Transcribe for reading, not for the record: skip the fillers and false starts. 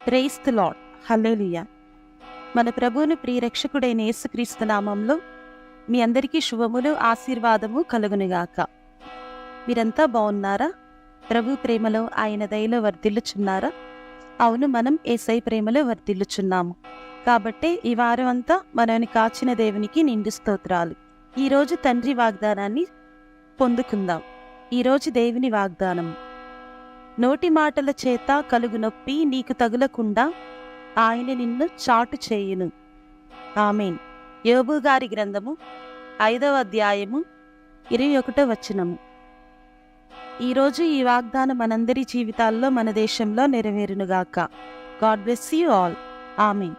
Praise the lord. హల్లెలూయా. మన ప్రభువుని ప్రియరక్షకుడైన యేసుక్రీస్తు నామంలో మీ అందరికీ శుభములు, ఆశీర్వాదము కలుగునుగాక. మీరంతా బాగున్నారా? ప్రభు ప్రేమలో, ఆయన దయలో వర్ధిల్లుచున్నారా? అవును, మనం యేసయ్య ప్రేమలో వర్ధిల్లుచున్నాము. కాబట్టే ఈ వారం అంతా మనల్ని కాచిన దేవునికి నిండు స్తోత్రాలు. ఈరోజు తండ్రి వాగ్దానాన్ని పొందుకుందాం. ఈరోజు దేవుని వాగ్దానం: నోటి మాటల చేత కలుగు నొప్పి నీకు తగులకుండా ఆయన నిన్ను చాటు చేయును. ఆమేన్. యోబు గారి గ్రంథము 5వ అధ్యాయము 21వ వచనము. ఈరోజు ఈ వాగ్దానం మనందరి జీవితాల్లో, మన దేశంలో నెరవేరునుగాక. God bless you all. Amen.